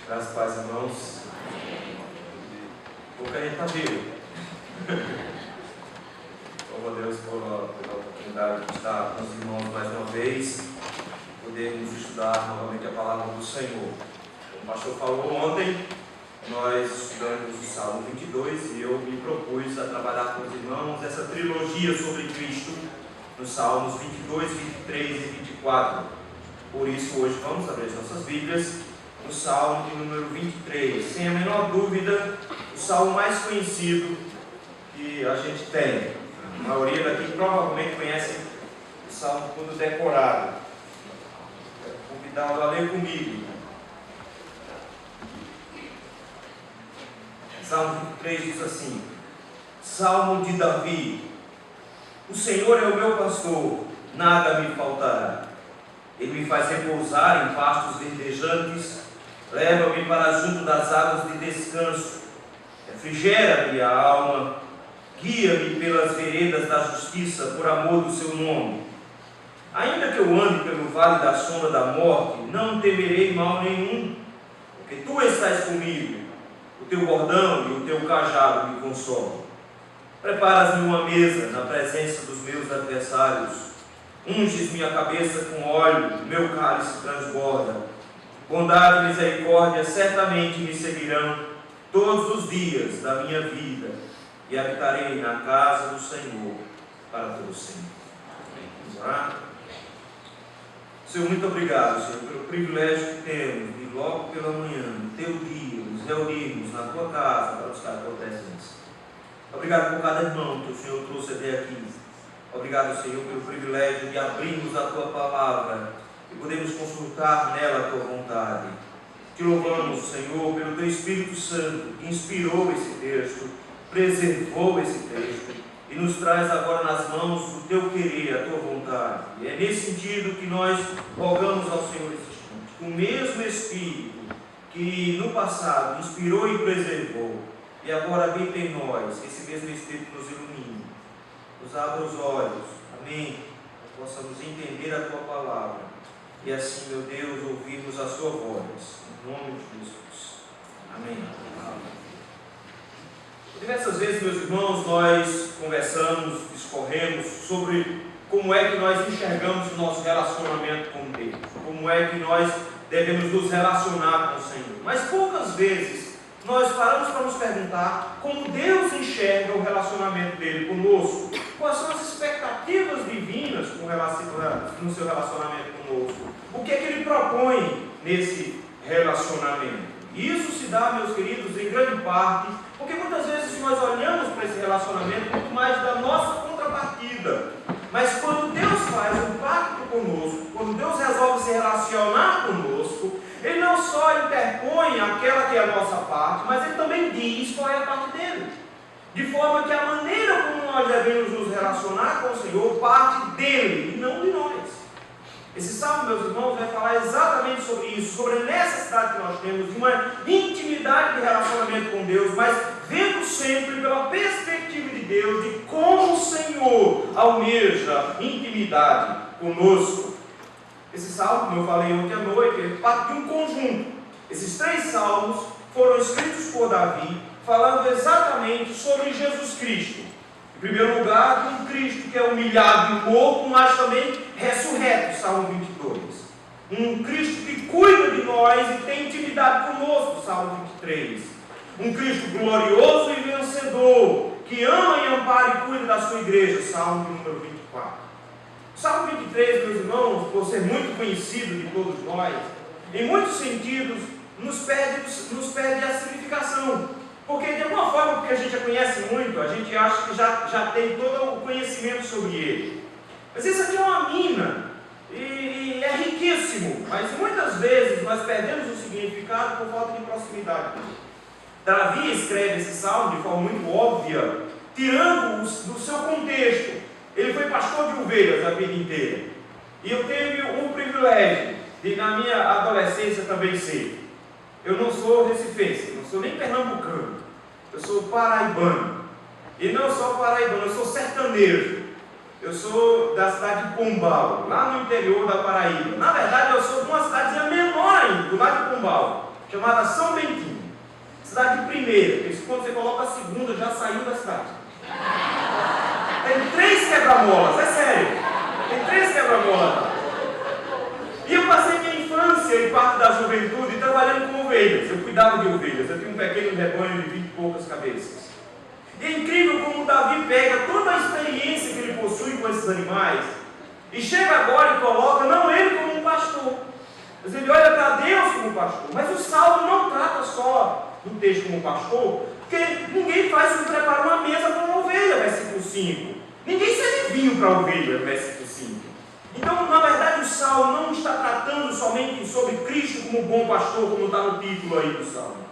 Graças a Deus, irmãos. Pouca gente está vivo. Louvo a Deus pela oportunidade de estar com os irmãos mais uma vez, podermos estudar novamente a palavra do Senhor. Como o pastor falou ontem, nós estudamos o Salmo 22 e eu me propus a trabalhar com os irmãos essa trilogia sobre Cristo, nos Salmos 22, 23 e 24. Por isso, hoje vamos abrir as nossas Bíblias no Salmo de número 23. Sem a menor dúvida, o salmo mais conhecido que a gente tem. A maioria daqui provavelmente conhece o salmo todo decorado. Convidado a ler comigo. Salmo 23 diz assim: Salmo de Davi. O Senhor é o meu pastor, nada me faltará. Ele me faz repousar em pastos verdejantes, leva-me para junto das águas de descanso, refrigera minha alma, guia-me pelas veredas da justiça, por amor do seu nome. Ainda que eu ande pelo vale da sombra da morte, não temerei mal nenhum, porque tu estás comigo, o teu bordão e o teu cajado me consolam. Preparas-me uma mesa na presença dos meus adversários, unges minha cabeça com óleo, meu cálice transborda. Bondade e misericórdia certamente me seguirão todos os dias da minha vida, e habitarei na casa do Senhor para todo sempre. Vamos orar? Senhor, muito obrigado, Senhor, pelo privilégio que temos de logo pela manhã, no teu dia, nos reunirmos na tua casa para buscar a tua presença. Obrigado por cada irmão que o Senhor trouxe até aqui. Obrigado, Senhor, pelo privilégio de abrirmos a tua palavra e podemos consultar nela a tua vontade. Te louvamos, Senhor, pelo teu Espírito Santo que inspirou esse texto, preservou esse texto e nos traz agora nas mãos o teu querer, a tua vontade. E é nesse sentido que nós rogamos ao Senhor esse instante, que o mesmo Espírito que no passado inspirou e preservou, e agora habita em nós, que esse mesmo Espírito nos ilumine, nos abra os olhos, amém, que possamos entender a tua palavra e assim, meu Deus, ouvirmos a sua voz, em nome de Jesus, amém. Diversas vezes, meus irmãos, nós conversamos, discorremos sobre como é que nós enxergamos o nosso relacionamento com Deus, como é que nós devemos nos relacionar com o Senhor, mas poucas vezes nós paramos para nos perguntar como Deus enxerga o relacionamento dele conosco, quais são as expectativas divinas no seu relacionamento conosco, o que é que ele propõe nesse relacionamento. E isso se dá, meus queridos, em grande parte, porque muitas vezes nós olhamos para esse relacionamento muito mais da nossa contrapartida. Mas quando Deus faz um pacto conosco, quando Deus resolve se relacionar conosco, Ele não só interpõe aquela que é a nossa parte, mas Ele também diz qual é a parte dele. De forma que a maneira como nós devemos nos relacionar com o Senhor parte dele e não de nós. Esse salmo, meus irmãos, vai falar exatamente sobre isso, sobre a necessidade que nós temos de uma intimidade de relacionamento com Deus, mas vendo sempre pela perspectiva de Deus, de como o Senhor almeja intimidade conosco. Esse salmo, como eu falei ontem à noite, é parte de um conjunto. Esses 3 salmos foram escritos por Davi, falando exatamente sobre Jesus Cristo. Em primeiro lugar, um Cristo que é humilhado e morto, mas também ressurreto, Salmo 22. Um Cristo que cuida de nós e tem intimidade conosco, Salmo 23. Um Cristo glorioso e vencedor, que ama e ampara e cuida da sua igreja, Salmo número 24. O Salmo 23, meus irmãos, por ser muito conhecido de todos nós, em muitos sentidos, nos perde a significação. Porque de alguma forma, porque a gente já conhece muito, a gente acha que já tem todo o conhecimento sobre ele. Mas isso aqui é uma mina, e é riquíssimo, mas muitas vezes nós perdemos o significado por falta de proximidade. Davi escreve esse salmo de forma muito óbvia, tirando do seu contexto. Ele foi pastor de ovelhas a vida inteira. E eu tive o privilégio de, na minha adolescência, também ser. Eu não sou recifense, não sou nem pernambucano, eu sou paraibano. E não só paraibano, eu sou sertanejo. Eu sou da cidade de Pombal, lá no interior da Paraíba. Na verdade, eu sou de uma cidadezinha menor ainda, do lado de Pombal, chamada São Bentinho. Cidade de primeira, porque quando você coloca a segunda, já saiu da cidade. Tem 3 quebra-molas, é sério. Tem 3 quebra-molas. E eu passei minha infância e parte da juventude trabalhando com ovelhas. Eu cuidava de ovelhas. Eu tinha um pequeno rebanho de 20 e poucas cabeças. E é incrível como Davi pega toda a experiência que ele possui com esses animais e chega agora e coloca, não ele como um pastor, mas ele olha para Deus como pastor. Mas o Salmo não trata só do texto como pastor, porque ninguém faz um prepara uma mesa para uma ovelha, versículo 5. Ninguém serve vinho para a ovelha, versículo 5. Então, na verdade, o Salmo não está tratando somente sobre Cristo como bom pastor, como está no título aí do Salmo.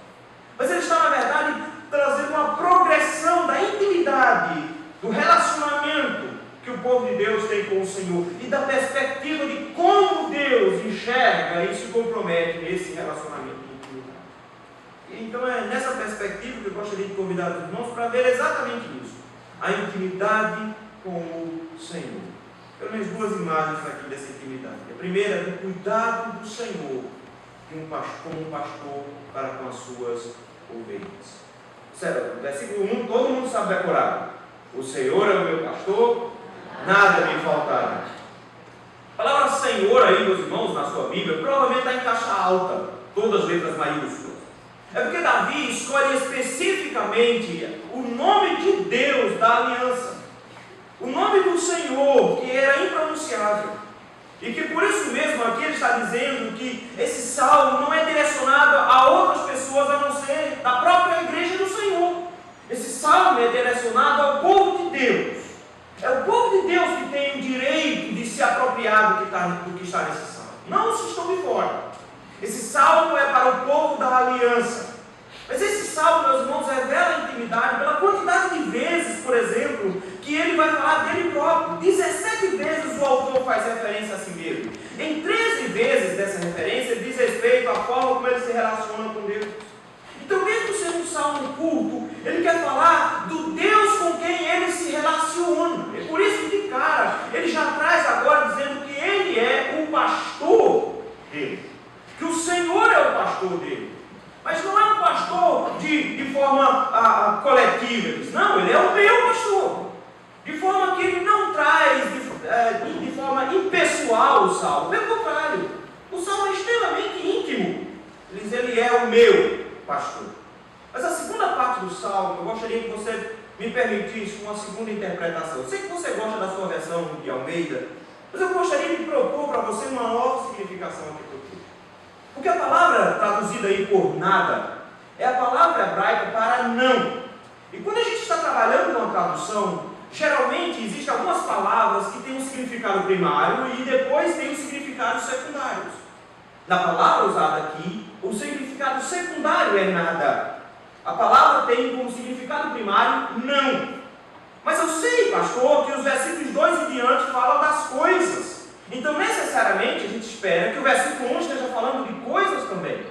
Mas ele está, na verdade, trazendo uma progressão da intimidade, do relacionamento que o povo de Deus tem com o Senhor e da perspectiva de como Deus enxerga e se compromete nesse relacionamento de intimidade. Então é nessa perspectiva que eu gostaria de convidar os irmãos para ver exatamente isso, a intimidade com o Senhor. Pelo menos 2 imagens aqui dessa intimidade. A primeira é do cuidado do Senhor como um pastor para com as suas ovelhas. Versículo 1, todo mundo sabe decorar. O Senhor é o meu pastor, nada me faltará. A palavra Senhor aí, meus irmãos, na sua Bíblia, provavelmente está em caixa alta, todas as letras maiúsculas. É porque Davi escolhe especificamente o nome de Deus da aliança. O nome do Senhor, que era impronunciável. E que por isso mesmo aqui ele está dizendo que esse salmo não é direcionado a outras pessoas a não ser da própria igreja do Senhor. Esse salmo é direcionado ao povo de Deus. É o povo de Deus que tem o direito de se apropriar do que está nesse salmo. Não os que estão de fora. Esse salmo é para o povo da aliança. Mas esse salmo, meus irmãos, revela a intimidade pela quantidade de vezes, por exemplo, que ele vai falar dele próprio. 17 vezes o autor faz referência a si mesmo. Em 13 vezes dessa referência, diz respeito à forma como ele se relaciona com Deus. Então, mesmo sendo um salmo culto, ele quer falar do Deus com quem ele se relaciona. É por isso que, de cara, ele já traz agora dizendo que ele é o pastor dele. Que o Senhor é o pastor dele. Mas não é um pastor de forma coletiva. Ele diz, não, ele é o meu pastor. De forma que ele não traz de forma impessoal o salmo. Pelo contrário, o salmo é extremamente íntimo. Ele diz, ele é o meu pastor. Mas a segunda parte do salmo, eu gostaria que você me permitisse uma segunda interpretação. Eu sei que você gosta da sua versão de Almeida, mas eu gostaria de propor para você uma nova significação aqui para o texto. Porque a palavra traduzida aí por nada é a palavra hebraica para não. E quando a gente está trabalhando com a tradução, geralmente existem algumas palavras que têm um significado primário e depois têm um significado secundários. Na palavra usada aqui, o significado secundário é nada. A palavra tem como significado primário não. Mas eu sei, pastor, que os versículos 2 em diante falam das coisas. Então, necessariamente, a gente espera que o versículo 1 esteja falando de coisas também.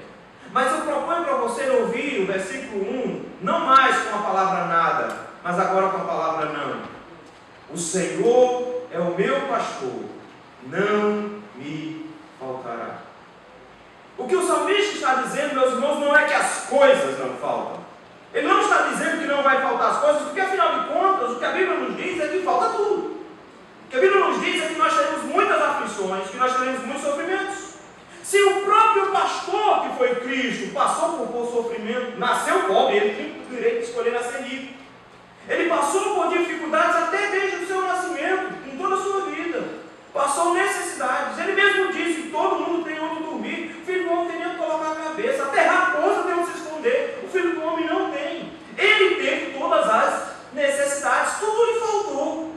Mas eu proponho para você ouvir o versículo 1, não mais com a palavra nada, mas agora com a palavra não. O Senhor é o meu pastor, não me faltará. O que o salmista está dizendo, meus irmãos, não é que as coisas não faltam. Ele não está dizendo que não vai faltar as coisas, porque afinal de contas, o que a Bíblia nos diz é que falta tudo. O que a Bíblia nos diz é que nós teremos muitas aflições, que nós teremos muitos sofrimentos. Se o próprio pastor que foi Cristo passou por sofrimento, nasceu pobre, ele tinha o direito de escolher nascer rico. Ele passou por dificuldades até desde o seu nascimento, em toda a sua vida. Passou necessidades. Ele mesmo disse que todo mundo tem onde dormir. O filho do homem tem onde colocar a cabeça. Até raposa tem onde se esconder. O filho do homem não tem. Ele teve todas as necessidades. Tudo lhe faltou.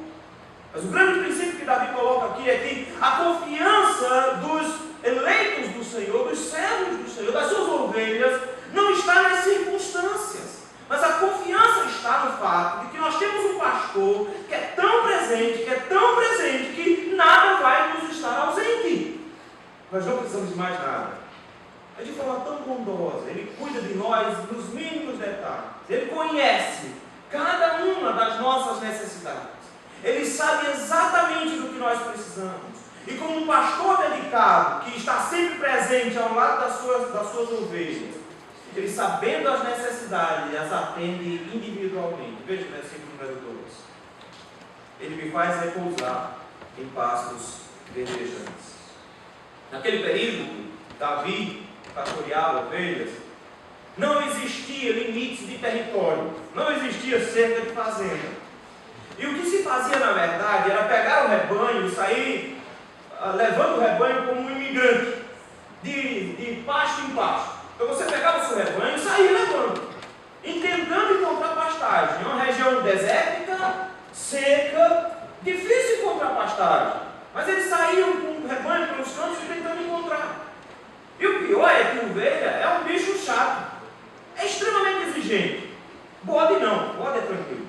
Mas o grande princípio que Davi coloca aqui é que a confiança dos eleitos do Senhor, dos servos do Senhor, das suas ovelhas, não está nas circunstâncias. Mas a confiança está no fato de que nós temos um pastor que é tão presente, que nada vai nos estar ausente. Nós não precisamos de mais nada. É de forma tão bondosa. Ele cuida de nós nos mínimos detalhes. Ele conhece cada uma das nossas necessidades. Ele sabe exatamente do que nós precisamos. E como um pastor dedicado, que está sempre presente ao lado das suas ovelhas, Ele, sabendo as necessidades, as atende individualmente. Veja o versículo número 2. Ele me faz repousar em pastos verdejantes. Naquele período, Davi pastoreava ovelhas, não existia limites de território, não existia cerca de fazenda. E o que se fazia, na verdade, era pegar o rebanho e sair levando o rebanho como um imigrante, de pasto em pasto. Então você pegava o seu rebanho e saía levando, e tentando encontrar pastagem. É uma região desértica, seca, difícil encontrar pastagem. Mas eles saíam com o rebanho pelos campos e tentando encontrar. E o pior é que ovelha é um bicho chato. É extremamente exigente. Bode não, bode é tranquilo.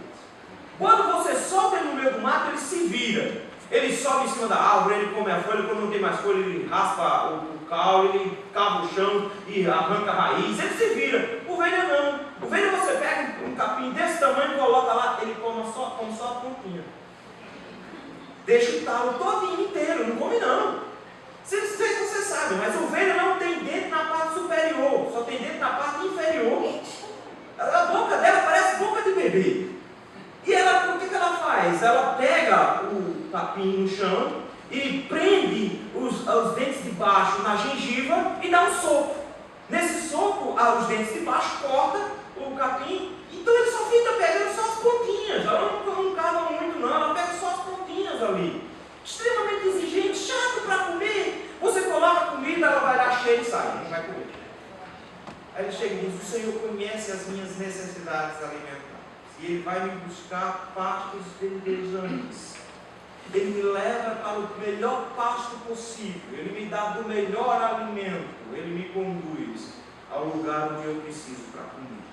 Quando você solta ele no meio do mato, ele se vira. Ele sobe em cima da árvore, ele come a folha, quando não tem mais folha, ele raspa o caule, ele cava o chão e arranca a raiz, ele se vira. Ovelha não. Ovelha você pega um capim desse tamanho e coloca lá, ele come só a pontinha. Deixa o talo todinho inteiro, não come não. Não sei se você sabe, mas ovelha não tem dente na parte superior, só tem dente na parte inferior. A boca dela parece boca de bebê. E ela, o que ela faz? Ela pega o capim no chão e prende os dentes de baixo na gengiva e dá um soco. Nesse soco, os dentes de baixo cortam o capim, então ele só fica pegando só as pontinhas. Ela não cava muito não, ela pega só as pontinhas ali. Extremamente exigente, chato para comer. Você coloca a comida, ela vai lá cheia e sai, não vai comer. Aí ele chega e diz: o Senhor conhece as minhas necessidades alimentares. E Ele vai me buscar pastos verdejantes. Ele me leva para o melhor pasto possível. Ele me dá do melhor alimento. Ele me conduz ao lugar onde eu preciso para comer.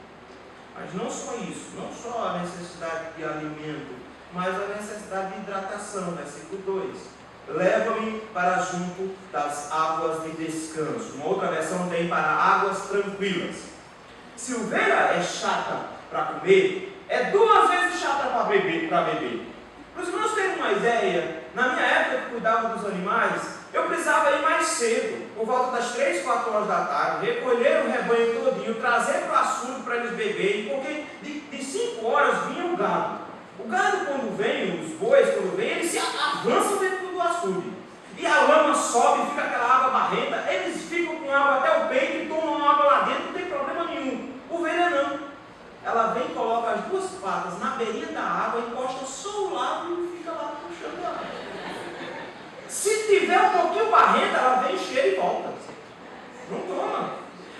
Mas não só isso, não só a necessidade de alimento, mas a necessidade de hidratação. Versículo 2. Leva-me para junto das águas de descanso. Uma outra versão tem para águas tranquilas. Se ovelha é chata para comer, é 2 vezes chata para beber. Para os irmãos terem uma ideia, na minha época que cuidava dos animais, eu precisava ir mais cedo, por volta das 3, 4 horas da tarde, recolher o rebanho todinho, trazer para o açude para eles beberem, porque de 5 horas vinha o gado. O gado, quando vem, os bois, quando vem, eles se avançam dentro do açude. E a lama sobe, fica aquela água barrenta, eles ficam com água até o peito e tomam água lá dentro, não tem problema nenhum. Ovelha não. Ela vem e coloca as 2 patas na beirinha da água, encosta só o lado e fica lá puxando a água. Se tiver um pouquinho barrenta, ela vem, cheira e volta. Não toma.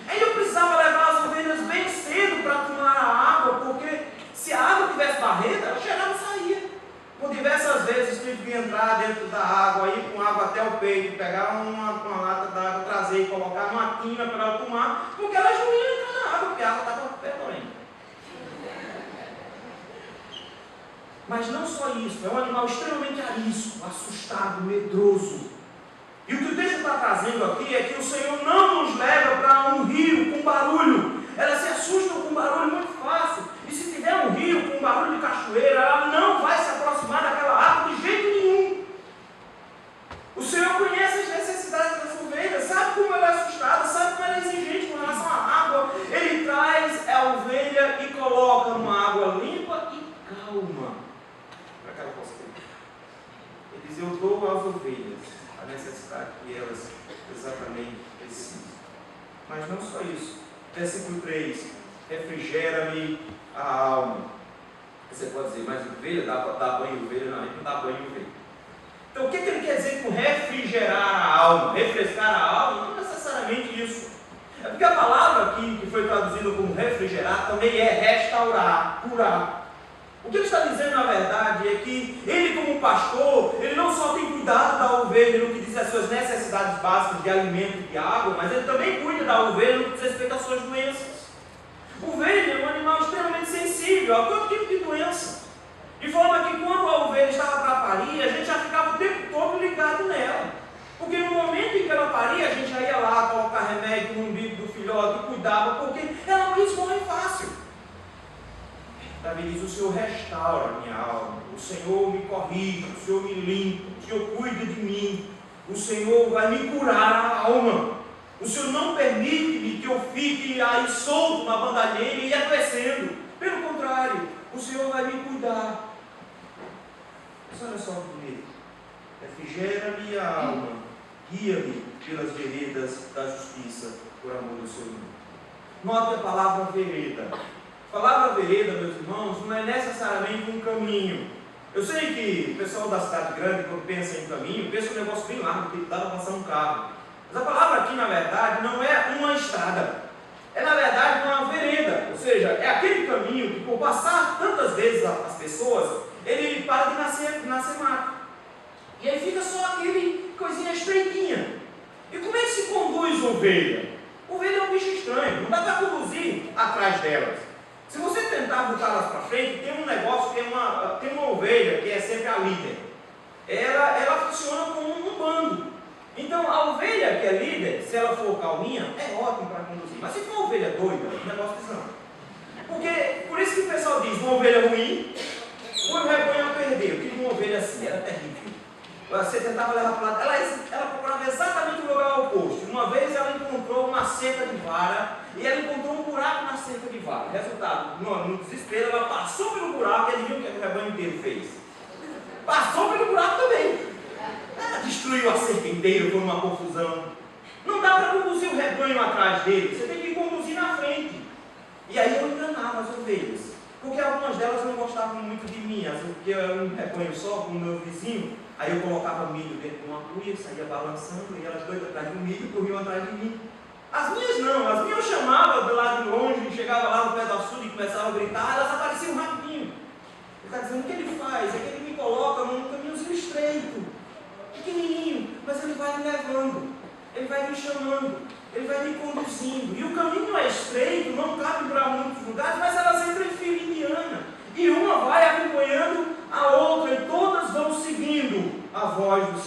Aí eu precisava levar as ovelhas bem cedo para tomar a água, porque se a água tivesse barrenta, ela cheirava e saía. Por diversas vezes tive que entrar dentro da água, ir com água até o peito, pegar uma lata d'água, trazer e colocar numa tina para ela tomar, porque elas não iam entrar na água, porque a água estava fervendo. Mas não só isso, é um animal extremamente arisco, assustado, medroso. E o que o texto está trazendo aqui é que o Senhor não nos leva para um rio com barulho. Elas se assustam com barulho muito fácil. E se tiver um rio com barulho de cachoeira, ela não vai se aproximar daquela água de jeito nenhum. O Senhor conhece as necessidades das ovelhas, sabe como ela é assustada, sabe como ela é exigente com relação à água. Ele traz a ovelha e coloca numa água limpa e calma, para que ela possa beber. Ele diz: eu dou às ovelhas a necessidade que elas exatamente precisam. Mas não só isso. Versículo 3: refrigera-me a alma. Você pode dizer: mas ovelha, dá banho em ovelha? Não, ele não dá banho em ovelha. Então o que ele quer dizer com refrigerar a alma? Refrescar a alma? Não necessariamente isso. É porque a palavra aqui, que foi traduzida como refrigerar, também é restaurar, curar. O que ele está dizendo, na verdade, é que ele, como pastor, ele não só tem cuidado da ovelha no que diz as suas necessidades básicas de alimento e de água, mas ele também cuida da ovelha no que diz respeito às suas doenças. Ovelha é um animal extremamente sensível a todo tipo de doença. De forma que quando a ovelha estava para parir, a gente já ficava o tempo todo ligado nela. Porque no momento em que ela paria, a gente já ia lá colocar remédio no umbigo do filhote e cuidava, porque ela não morre fácil. Davi diz: o Senhor restaura a minha alma, o Senhor me corrige, o Senhor me limpa, o Senhor cuida de mim, o Senhor vai me curar a alma. O Senhor não permite que eu fique aí solto na bandalheira e adoecendo. Pelo contrário, o Senhor vai me cuidar. Mas olha só que bonito. Refrigera-me a alma, guia-me pelas veredas da justiça, por amor do seu nome. Note a palavra vereda. A palavra vereda, meus irmãos, não é necessariamente um caminho. Eu sei que o pessoal da cidade grande, quando pensa em caminho, pensa um negócio bem largo, que dá para passar um carro. Mas a palavra aqui, na verdade, não é uma estrada. É, na verdade, uma vereda. Ou seja, é aquele caminho que, por passar tantas vezes as pessoas, ele para de nascer mato. E aí fica só aquele coisinha estreitinha. E como é que se conduz ovelha? Ovelha é um bicho estranho, não dá para conduzir atrás delas. Se você tentar botá-las para frente, tem um negócio, tem uma ovelha que é sempre a líder. Ela funciona como um bando. Então, a ovelha que é líder, se ela for calminha, é ótimo para conduzir. Mas se for uma ovelha doida, o negócio desanda. Por isso que o pessoal diz, uma ovelha ruim, o rebanho a perder. Eu tive uma ovelha assim, era terrível. Você tentava levar para lá, ela procurava exatamente o lugar oposto. Uma vez ela encontrou uma cerca de vara, e ela encontrou um buraco na cerca de vara. Resultado, no desespero, ela passou pelo buraco, e adivinha o que o rebanho inteiro fez? Passou pelo buraco também. Ela destruiu a cerca inteira, foi uma confusão. Não dá para conduzir o rebanho atrás dele, você tem que conduzir na frente. E aí eu enganava as ovelhas, porque algumas delas não gostavam muito de mim, porque eu era um rebanho só com o meu vizinho. Aí eu colocava milho dentro de uma cuia, saía balançando, e elas doidas atrás do milho e corriam atrás de mim. As minhas não, as minhas eu chamava do lado de longe, chegava lá no pé do açude e começava a gritar, elas apareciam rapidinho. Ele está dizendo, o que ele faz? É que ele me coloca num caminhozinho estreito, pequenininho, mas ele vai me levando, ele vai me chamando, ele vai me conduzindo. E o caminho é estreito, não cabe para muitos lugares, mas elas entram em fila indiana. E uma vai acompanhando a outra, e todas vão seguindo a voz do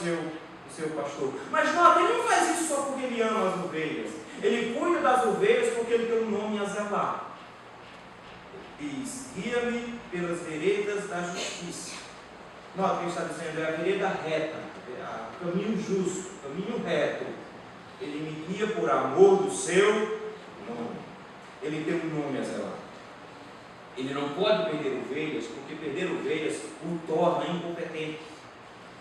seu pastor. Mas nota, ele não faz isso só porque ele ama as ovelhas. Ele cuida das ovelhas porque ele tem um nome a zelar. Ele diz, guia-me pelas veredas da justiça. Nota, ele está dizendo, é a vereda reta, o caminho justo, o caminho reto. Ele me guia por amor do seu nome. Ele tem um nome a zelar. Ele não pode perder ovelhas, porque perder ovelhas o torna incompetente.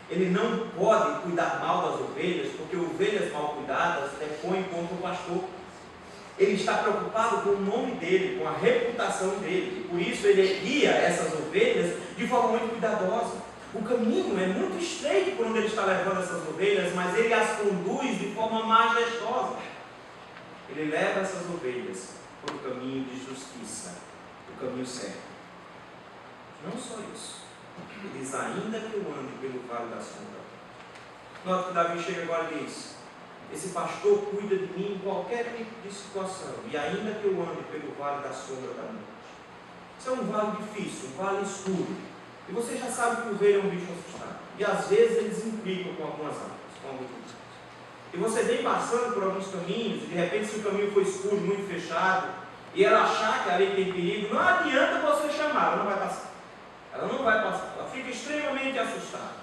Ele não pode cuidar mal das ovelhas, porque ovelhas mal cuidadas depõem contra o pastor. Ele está preocupado com o nome dele, com a reputação dele, e por isso ele guia essas ovelhas de forma muito cuidadosa. O caminho é muito estreito por onde ele está levando essas ovelhas, mas ele as conduz de forma majestosa. Ele leva essas ovelhas por um caminho de justiça, o caminho certo. Não só isso. Ele diz, ainda que eu ande pelo vale da sombra. Nota que Davi chega agora e diz, esse pastor cuida de mim em qualquer tipo de situação, e ainda que eu ande pelo vale da sombra da morte. Isso é um vale difícil, um vale escuro. E você já sabe que o ovelha é um bicho assustado. E às vezes eles implicam com algumas árvores, com alguns lugares. E você vem passando por alguns caminhos, e de repente se o caminho for escuro, muito fechado, e ela achar que ali tem perigo, não adianta você chamar, ela não vai passar. Ela não vai passar, ela fica extremamente assustada.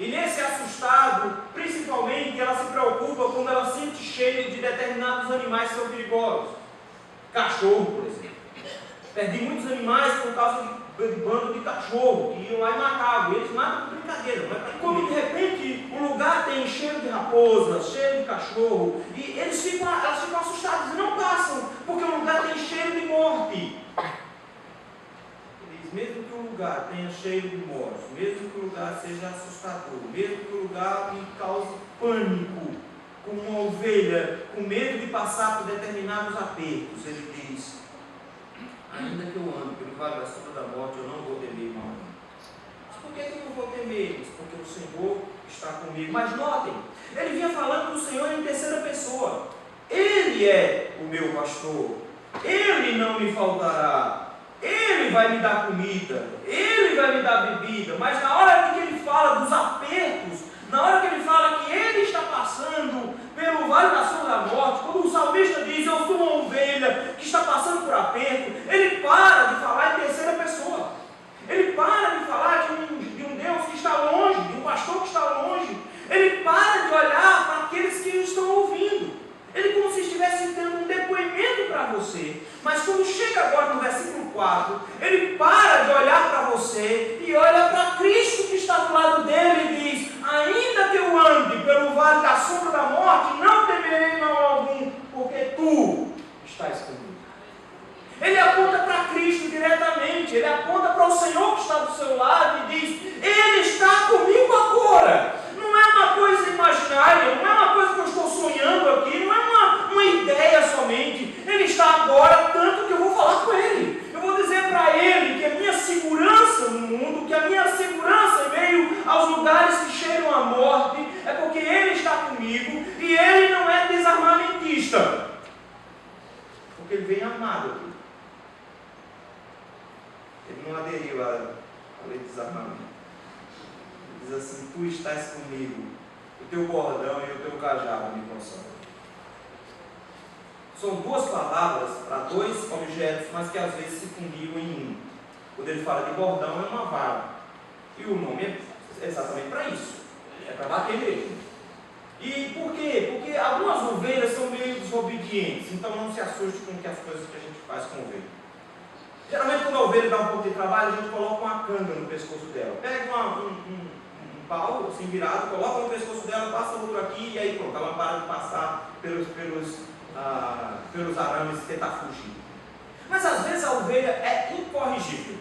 E nesse assustado, principalmente, ela se preocupa quando ela sente cheiro de determinados animais que são perigosos. Cachorro, por exemplo. Perdi muitos animais por causa de bando de cachorro, que iam lá e matavam. E eles matam por brincadeira. Mas quando de repente o lugar tem cheiro de raposa, cheiro de cachorro, e elas ficam assustadas e não passam, porque o lugar tem cheiro de morte. Mesmo que o lugar tenha cheiro de morte, mesmo que o lugar seja assustador, mesmo que o lugar me cause pânico, como uma ovelha com medo de passar por determinados apertos, ele diz, ainda que eu ande pelo vale da sombra da morte, eu não vou temer mal. Mas por que eu não vou temer? Porque o Senhor está comigo. Mas notem, ele vinha falando do Senhor em terceira pessoa. Ele é o meu pastor, ele não me faltará. Ele vai me dar comida, ele vai me dar bebida, mas na hora que ele fala dos apertos, na hora que ele fala que ele está passando pelo vale da sombra da morte, quando o salmista diz, eu sou uma ovelha que está passando por aperto, ele para de falar em terceira pessoa, ele para de falar de um Deus que está longe, de um pastor que está longe, ele para de olhar para aqueles que o estão ouvindo, ele 4, ele para de olhar para você e olha para Cristo que está do lado dele e diz: ainda que eu ande pelo vale da sombra da morte, não temerei mal algum, porque tu estás comigo. Ele aponta para Cristo diretamente, ele aponta para o Senhor que está do seu lado e diz: Ele está comigo agora. Não é uma coisa imaginária, não é uma coisa que eu estou sonhando aqui, não é uma ideia somente. Ele está agora, tanto que eu vou falar com Ele. Eu vou dizer para Ele que a minha segurança no mundo, que a minha segurança em meio aos lugares que cheiram a morte, é porque Ele está comigo e Ele não é desarmamentista. Porque Ele vem amado aqui. Ele não aderiu à lei de desarmamento. Ele diz assim: tu estás comigo, o teu bordão e o teu cajado me consolam. São duas palavras para dois objetos, mas que às vezes se fundiram em um. Quando ele fala de bordão, é uma vara. E o nome é exatamente para isso. É para bater mesmo. E por quê? Porque algumas ovelhas são meio desobedientes, então não se assuste com as coisas que a gente faz com ovelha. Geralmente quando a ovelha dá um pouco de trabalho, a gente coloca uma canga no pescoço dela. Pega um pau assim virado, coloca no pescoço dela, passa outro aqui e aí pronto, ela para de passar pelos arames e tentar fugir. Mas às vezes a ovelha é incorrigível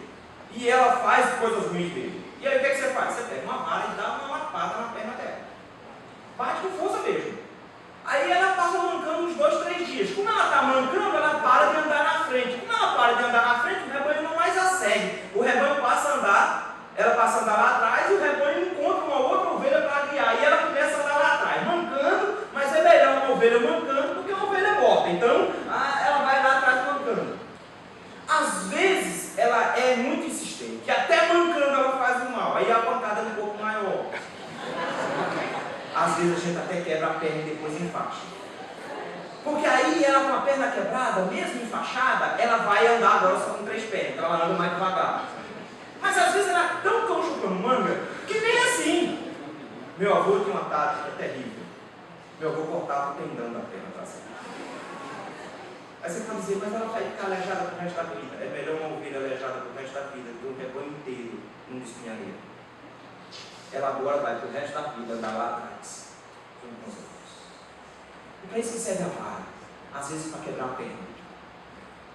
e ela faz coisas ruins dele. E aí o que você faz? Você pega uma vara e dá uma lapada na perna dela. Bate com força mesmo. Aí ela passa mancando uns 2, 3 dias. Como ela está mancando, ela para de andar na frente. Como ela para de andar na frente, o rebanho não mais a segue. O rebanho passa a andar, ela passa a andar lá atrás e o rebanho encontra uma outra ovelha para guiar. E ela começa a andar lá atrás, mancando, mas é melhor uma ovelha mancando do que uma ovelha morta. Então, ela vai lá atrás mancando. Às vezes, ela é muito insistente, que até mancando ela faz o mal. Aí a pancada é um pouco maior. Às vezes a gente até quebra a perna e depois enfaixa. Porque aí ela com a perna quebrada, mesmo enfaixada, ela vai andar agora só com 3 pernas, então ela anda mais devagar. Mas às vezes ela é tão chupando manga, que nem assim. Meu avô tinha uma tática terrível. Meu avô cortava o tendão da perna para cima. Aí você pode dizer: mas ela vai ficar aleijada pro resto da vida. É melhor uma ovelha aleijada pro resto da vida do que um rebanho inteiro num despenhadeiro. Ela agora vai para o resto da vida andar lá atrás. E para isso que serve a vara. Às vezes para quebrar a perna,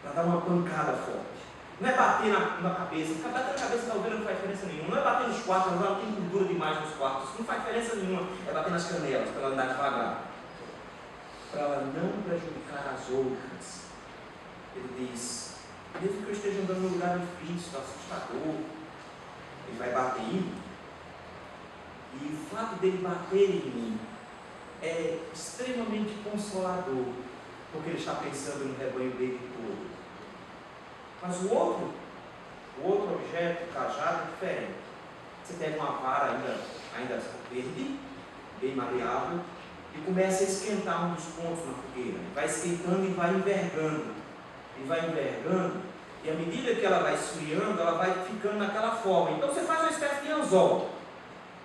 para dar uma pancada forte. Não é bater na cabeça. Bater na cabeça da ovelha não faz diferença nenhuma. Não é bater nos quartos, ela tem gordura demais nos quartos. Não faz diferença nenhuma. É bater nas canelas, para ela andar devagar. Para ela não prejudicar as outras. Ele diz: mesmo que eu esteja andando num lugar difícil, assustador, ele vai bater em mim. E o fato dele bater em mim é extremamente consolador, porque ele está pensando no rebanho dele todo. Mas o outro objeto, o cajado, é diferente. Você pega uma vara ainda verde, bem maleável, e começa a esquentar um dos pontos na fogueira. Vai esquentando e vai envergando. E à medida que ela vai esfriando, ela vai ficando naquela forma. Então você faz uma espécie de anzol.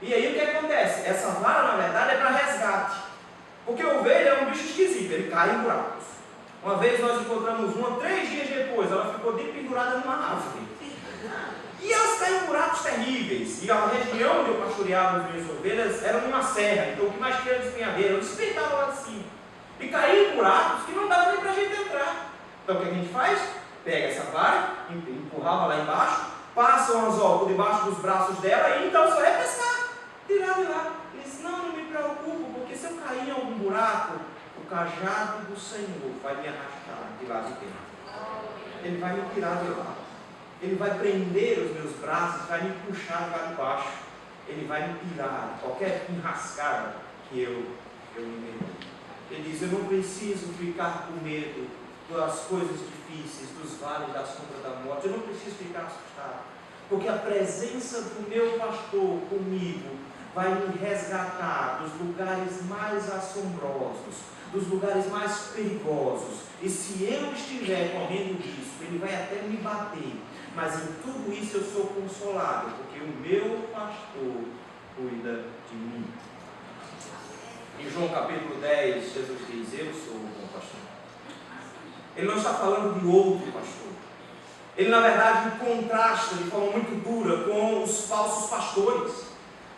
E aí o que acontece? Essa vara, na verdade, é para resgate. Porque a ovelha é um bicho esquisito, ele cai em buracos. Uma vez nós encontramos uma, 3 dias depois, ela ficou pendurada numa árvore. E elas caem em buracos terríveis. E a região onde eu pastoreava as minhas ovelhas era numa serra, então o que mais tinha era despenhadeira. Eu despeitava lá de cima. E caía em buracos que não dava nem para a gente entrar. Então o que a gente faz? Pega essa vara, empurrava lá embaixo, passa o anzol por debaixo dos braços dela e então só é pescar. Tirar de lá. Ele disse: não me preocupo, porque se eu cair em algum buraco, o cajado do Senhor vai me arrastar de lá de dentro. Ele vai me tirar de lá. Ele vai prender os meus braços, vai me puxar lá de baixo. Ele vai me tirar de qualquer enrascada que eu me meto. Ele diz: eu não preciso ficar com medo das coisas difíceis, dos vales da sombra da morte. Eu não preciso ficar assustado, porque a presença do meu pastor comigo vai me resgatar dos lugares mais assombrosos, dos lugares mais perigosos. E se eu estiver correndo risco, ele vai até me bater. Mas em tudo isso eu sou consolado, porque o meu pastor cuida de mim. Em João capítulo 10, Jesus diz: eu sou o bom pastor. Ele não está falando de outro pastor. ele na verdade contrasta de forma muito dura com os falsos pastores,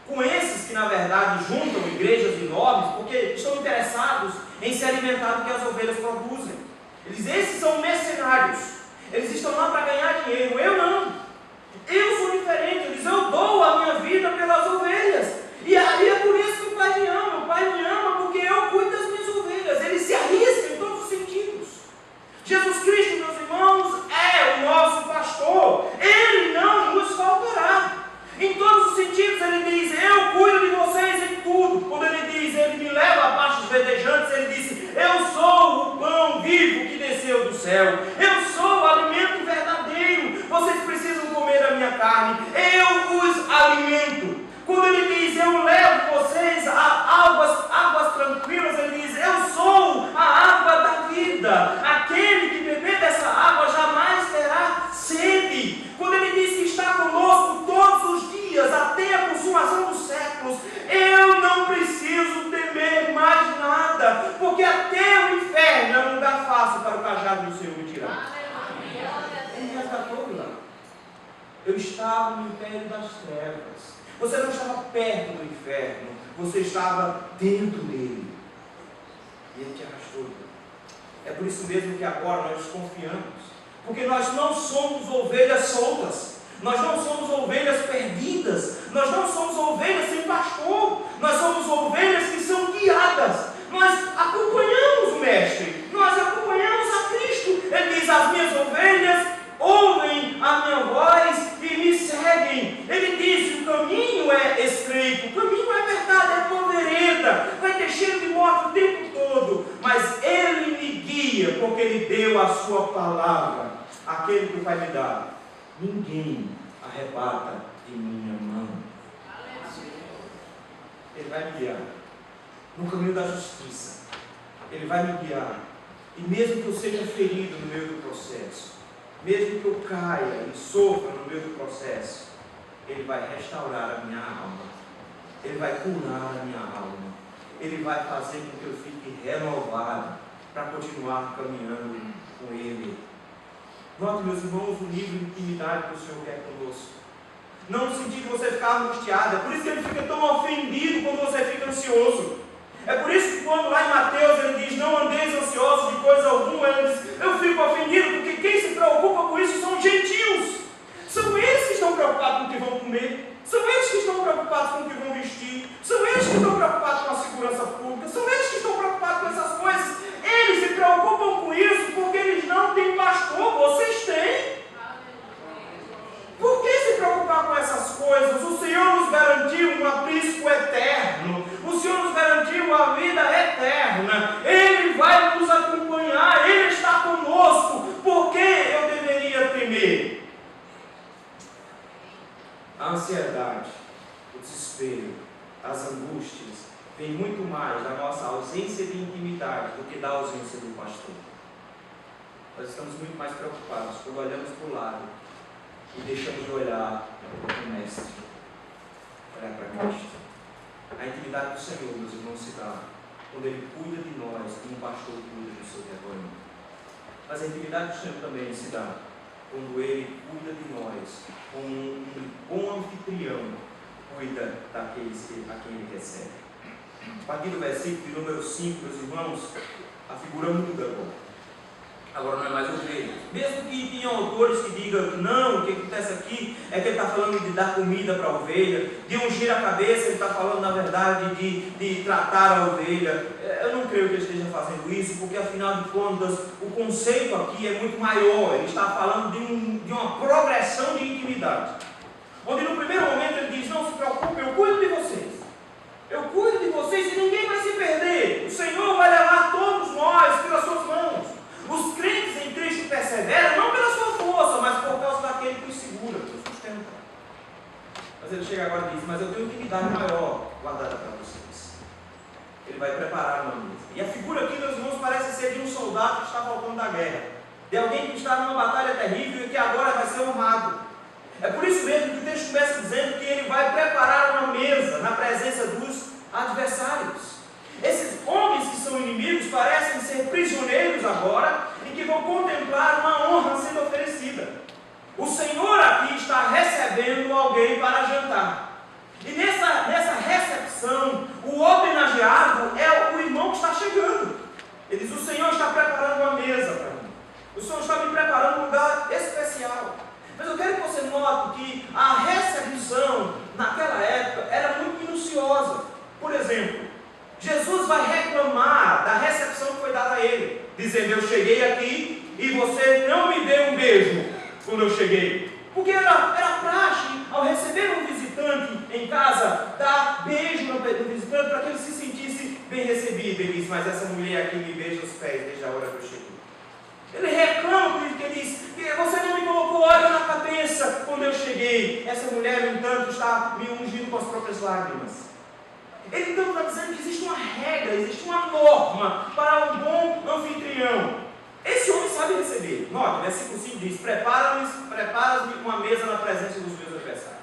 com esses que na verdade juntam igrejas enormes porque estão interessados em se alimentar do que as ovelhas produzem. Esses são mercenários, eles estão lá para ganhar dinheiro. Eu não, eu sou diferente, eu dou a minha vida pelas ovelhas, e aí é por isso que o Pai me ama porque eu cuido das minhas ovelhas. Ele se arrisca em todos os sentidos. Jesus Cristo, meus irmãos, é o nosso pastor, ele não nos faltará. Em todos os sentidos ele diz: eu cuido de vocês em tudo. Quando ele diz, ele me leva a pastos verdejantes, ele disse: eu sou o pão vivo que desceu do céu, eu sou o alimento verdadeiro, vocês precisam comer a minha carne, eu os alimento. Quando ele diz: eu levo vocês a águas tranquilas, ele diz: eu sou a água da vida, aquele que beber dessa água jamais terá sede. Quando ele diz que está conosco todos os dias, até a consumação dos séculos, eu não preciso temer mais nada, porque até o inferno é um lugar fácil para o cajado do Senhor me tirar. Ele me resgatou lá. Eu estava no império das trevas. Você não estava perto do inferno, você estava dentro dele. E ele te arrastou. É por isso mesmo que agora nós confiamos, porque nós não somos ovelhas soltas, nós não somos ovelhas perdidas, nós não somos ovelhas sem pastor, nós somos ovelhas que são guiadas. Nós acompanhamos o Mestre, nós acompanhamos a Cristo. Ele diz: as minhas ovelhas ouvem a minha voz e me seguem. Ele diz que o caminho é estreito, o caminho é verdade, é por vereda, vai ter cheiro de morte o tempo todo, mas ele me guia, porque ele deu a sua palavra. Aquele que o Pai me dá, ninguém arrebata de minha mão. Ele vai me guiar no caminho da justiça, ele vai me guiar, e mesmo que eu seja ferido no meio do processo, mesmo que eu caia e sofra no meio do processo, ele vai restaurar a minha alma, ele vai curar a minha alma, ele vai fazer com que eu fique renovado para continuar caminhando com ele. Note, meus irmãos, o nível de intimidade que o Senhor quer conosco. Não no sentido de você ficar angustiado, é por isso que ele fica tão ofendido quando você fica ansioso. É por isso que quando lá em Mateus ele diz: não andeis ansiosos de coisa alguma, ele diz: eu fico ofendido porque quem se preocupa com isso são os gentios. São eles que estão preocupados com o que vão comer, são eles que estão preocupados com o que vão vestir, são eles que estão preocupados com a segurança pública, são eles que estão preocupados com essas coisas. Eles se preocupam com isso porque eles não têm pastor, vocês têm. Por que se preocupar com essas coisas? O Senhor nos garantiu um aprisco eterno, o Senhor nos garantiu a vida eterna, Ele vai nos acompanhar, Ele está conosco. Por que eu deveria temer? A ansiedade, o desespero, as angústias vem muito mais da nossa ausência de intimidade do que da ausência do pastor. Nós estamos muito mais preocupados quando olhamos para o lado e deixamos de olhar para o Mestre, olhar para Cristo. A intimidade do Senhor, meus irmãos, se dá quando Ele cuida de nós, como um pastor cuida do seu rebanho. Mas a intimidade do Senhor também se dá quando Ele cuida de nós, como um bom anfitrião cuida daqueles a quem Ele recebe. A partir do versículo de número 5, meus irmãos, a figura muda agora. Agora não é mais ovelha. Mesmo que tenham autores que digam que não, o que acontece aqui é que ele está falando de dar comida para a ovelha, de ungir a cabeça, ele está falando na verdade de tratar a ovelha. Eu não creio que ele esteja fazendo isso, porque afinal de contas o conceito aqui é muito maior. Ele está falando de uma progressão de intimidade, onde no primeiro momento ele diz: não se preocupe, eu cuido de vocês. Eu cuido de vocês e ninguém vai se perder. O Senhor vai levar todos nós pelas suas mãos. Os crentes em Cristo perseveram não pela sua força, mas por causa daquele que os segura, que os sustenta. Mas ele chega agora e diz: mas eu tenho intimidade maior guardada para vocês. Ele vai preparar uma mesa. E a figura aqui, meus irmãos, parece ser de um soldado que está voltando da guerra, de alguém que está numa batalha terrível e que agora vai ser honrado. É por isso mesmo que o texto começa dizendo que ele vai preparar uma mesa na presença dos adversários. Esses homens que são inimigos parecem ser prisioneiros agora e que vão contemplar uma honra sendo oferecida. O Senhor aqui está recebendo alguém para jantar. E nessa recepção, o homenageado é o irmão que está chegando. Ele diz: o Senhor está preparando uma mesa para mim. O Senhor está me preparando um lugar especial. Mas eu quero que você note que a recepção naquela época era muito minuciosa. Por exemplo, Jesus vai reclamar da recepção que foi dada a ele, dizendo: eu cheguei aqui e você não me deu um beijo quando eu cheguei. Porque era praxe, ao receber um visitante em casa, dar beijo no visitante para que ele se sentisse bem recebido. Ele diz: mas essa mulher aqui me beija os pés desde a hora que eu cheguei. Ele reclama, porque ele diz: você não me colocou óleo na cabeça quando eu cheguei. Essa mulher, no entanto, está me ungindo com as próprias lágrimas. Ele então está dizendo que existe uma regra, existe uma norma para um bom anfitrião. Esse homem sabe receber. Note, versículo 5 diz: preparas-me uma mesa na presença dos meus adversários.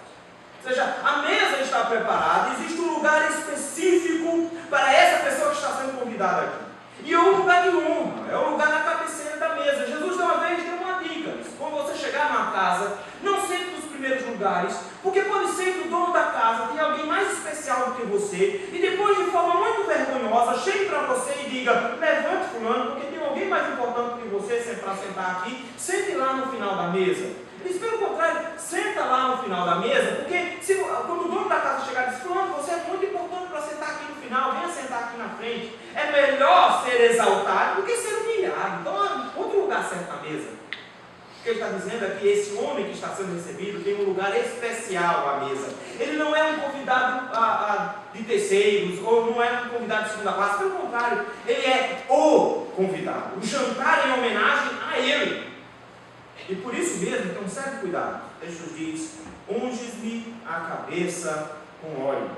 Ou seja, a mesa está preparada, existe um lugar específico para essa pessoa que está sendo convidada aqui. E é um lugar de honra, é um lugar na cabeceira da mesa. Jesus uma vez deu uma dica: quando você chegar numa casa, não sente nos primeiros lugares, porque pode ser que o dono da casa tenha alguém mais especial do que você, e depois, de forma muito vergonhosa, chegue para você e diga: levante fulano, porque tem alguém mais importante do que você para sentar aqui, sente lá no final da mesa. Diz: pelo contrário, senta lá no final da mesa, porque quando o dono da casa chegar e diz: fulano, você é muito importante para sentar aqui no final, venha sentar aqui na frente. É melhor ser exaltado do que ser humilhado. Então, outro lugar certo na mesa. O que ele está dizendo é que esse homem que está sendo recebido tem um lugar especial à mesa. Ele não é um convidado de terceiros, ou não é um convidado de segunda classe. Pelo contrário, ele é o convidado. O jantar é em homenagem a ele. E por isso mesmo, tem um certo cuidado. Jesus diz: unges-me a cabeça com óleo.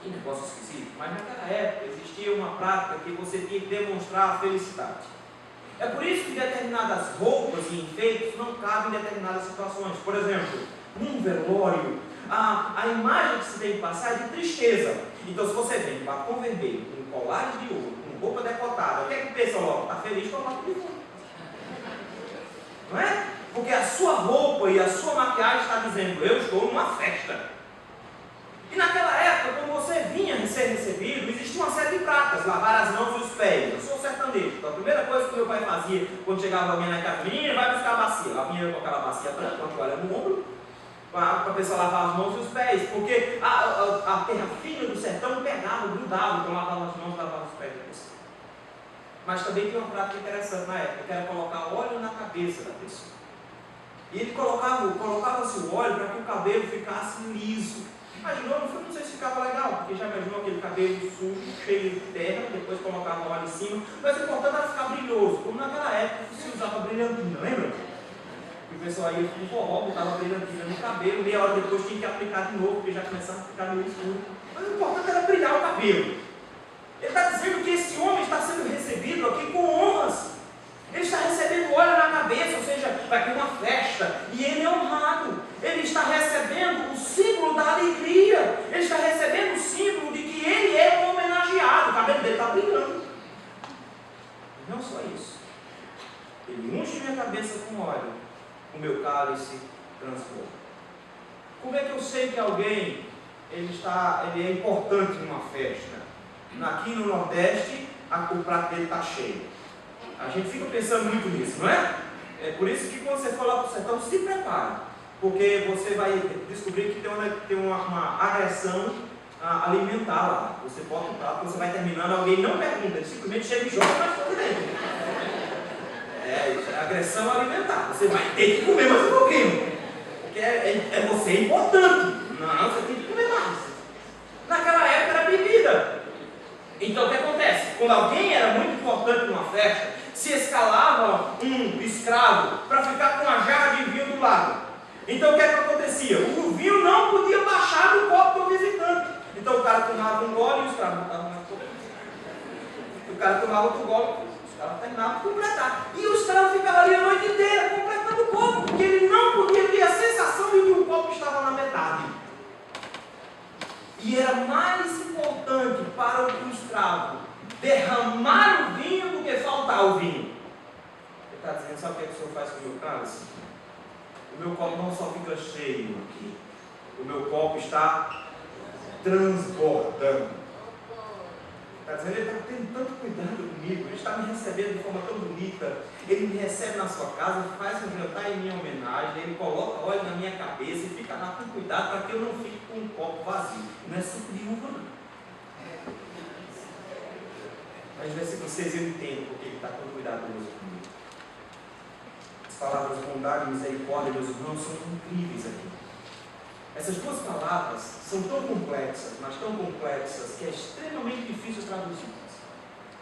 Que negócio esquisito. Mas naquela época existia uma prática que você tinha que demonstrar a felicidade. É por isso que determinadas roupas e enfeites não cabem em determinadas situações. Por exemplo, num velório, a imagem que se tem que passar é de tristeza. Então, se você vem com batom vermelho, com colares de ouro, com roupa decotada, o que é que pensa logo? Está feliz com a morte de fundo. Não é? Porque a sua roupa e a sua maquiagem está dizendo: eu estou numa festa. E naquela época, quando você vinha ser recebido, existia uma série de práticas: lavar as mãos e os pés. Eu sou sertanejo, então a primeira coisa que meu pai fazia quando chegava alguém na casa: menina, vai buscar a bacia. Ela vinha com aquela bacia branca, com a toalha no ombro, para a pessoa lavar as mãos e os pés, porque a terra fina do sertão pegava, grudava, então lavava as mãos e lavava os pés da pessoa. Mas também tinha uma prática interessante na época, que era colocar óleo na cabeça da pessoa. E ele colocava-se o óleo para que o cabelo ficasse liso. Imaginou? Não sei se ficava legal, porque já imaginou aquele cabelo sujo, cheio de terra, depois colocava o óleo em cima. Mas o importante era ficar brilhoso, como naquela época se usava brilhantina, lembra? E o pessoal ia com forró, botava brilhantina no cabelo, meia hora depois tinha que aplicar de novo, porque já começava a ficar meio escuro. Mas o importante era brilhar o cabelo. Ele está dizendo que esse homem está sendo recebido aqui com honras. Ele está recebendo óleo na cabeça, ou seja, vai ter uma festa, e ele é honrado. Ele está recebendo o símbolo da alegria. Ele está recebendo o símbolo de que ele é um homenageado. O cabelo dele está brilhando. Não só isso. Ele unge minha cabeça com óleo, o meu cálice transborda. Como é que eu sei que alguém ele é importante numa festa? Aqui no Nordeste, o prato dele está cheio. A gente fica pensando muito nisso, não é? É por isso que quando você for lá para o sertão, se prepare, porque você vai descobrir que tem uma agressão alimentar lá. Você bota o prato, você vai terminando, alguém não pergunta, ele simplesmente chega e joga mais para dentro. É agressão alimentar. Você vai ter que comer mais um pouquinho, porque você é importante. Não, você tem que comer mais. Naquela época era bebida. Então o que acontece? Quando alguém era muito importante numa festa, se escalava um escravo para ficar com a jarra de vinho do lado. Então o que acontecia? O vinho não podia baixar do copo do visitante. Então o cara tomava um gole e o escravo botava mais pouco. O cara tomava outro gole, o escravo terminava de completar. E o escravo ficava ali a noite inteira completando o copo, porque ele não podia ter a sensação de que o copo estava na metade. E era mais importante para o escravo derramar o vinho do que faltar o vinho. Ele está dizendo: sabe o que o senhor faz com o meu cálice? O meu copo não só fica cheio aqui, o meu copo está transbordando. Está dizendo, ele está tendo tanto cuidado comigo, ele está me recebendo de forma tão bonita, ele me recebe na sua casa, faz um jantar em minha homenagem, ele coloca óleo na minha cabeça e fica lá com cuidado para que eu não fique com um copo vazio. Não é suco de uva, não. Mas no versículo 6 eu entendo porque ele está tão cuidadoso comigo. As palavras bondade e misericórdia, meus irmãos, são incríveis aqui. Essas duas palavras são tão complexas, mas tão complexas, que é extremamente difícil traduzir-las.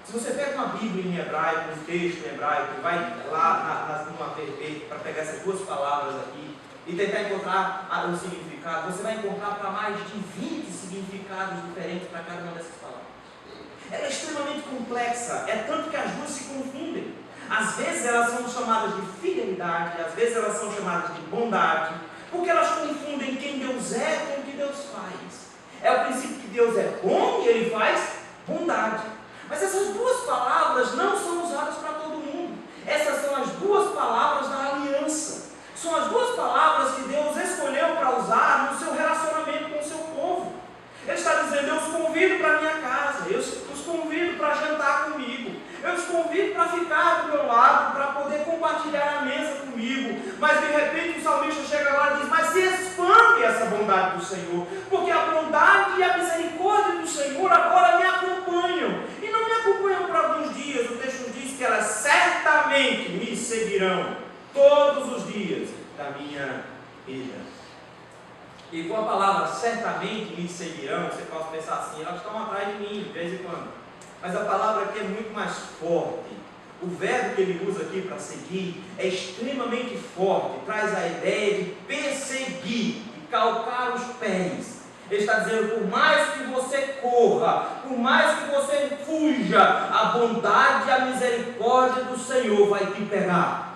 Se você pega uma Bíblia em hebraico, um texto em hebraico, e vai lá numa verbete para pegar essas duas palavras aqui e tentar encontrar o significado, você vai encontrar para mais de 20 significados diferentes para cada uma dessas palavras. Ela é extremamente complexa, é tanto que as duas se confundem. Às vezes elas são chamadas de fidelidade, às vezes elas são chamadas de bondade, porque elas confundem quem Deus é com o que Deus faz. É o princípio que Deus é bom e Ele faz bondade. Mas essas duas palavras não são usadas para todo mundo. Essas são as duas palavras da aliança. São as duas palavras que Deus escolheu para usar no seu relacionamento com o seu povo. Ele está dizendo, eu os convido para a minha casa, eu os convido para jantar comigo, eu os convido para ficar do meu lado, para poder compartilhar a mesa comigo. Mas de repente o salmista chega lá e diz, mas se expande essa bondade do Senhor, porque a bondade e a misericórdia do Senhor agora me acompanham. E não me acompanham por alguns dias, o texto diz que elas certamente me seguirão todos os dias da minha vida. E com a palavra certamente me seguirão, você pode pensar assim, elas estão atrás de mim de vez em quando. Mas a palavra aqui é muito mais forte. O verbo que ele usa aqui para seguir é extremamente forte, traz a ideia de perseguir, de calcar os pés. Ele está dizendo, por mais que você corra, por mais que você fuja, a bondade e a misericórdia do Senhor vai te pegar.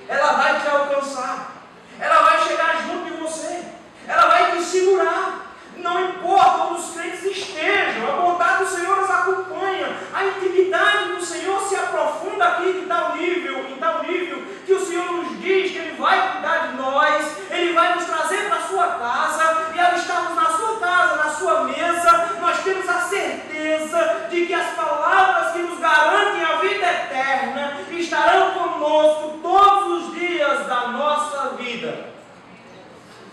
Ela vai te alcançar. Ela vai chegar junto de você. Ela vai te segurar. Não importa onde os crentes estejam, a bondade do Senhor os acompanha. A intimidade do Senhor se aprofunda aqui em tal nível, que o Senhor nos diz que Ele vai cuidar de nós, Ele vai nos trazer para a sua casa, e ao estarmos na sua casa, na sua mesa, nós temos a certeza de que as palavras que nos garantem a vida eterna estarão conosco todos os dias da nossa vida.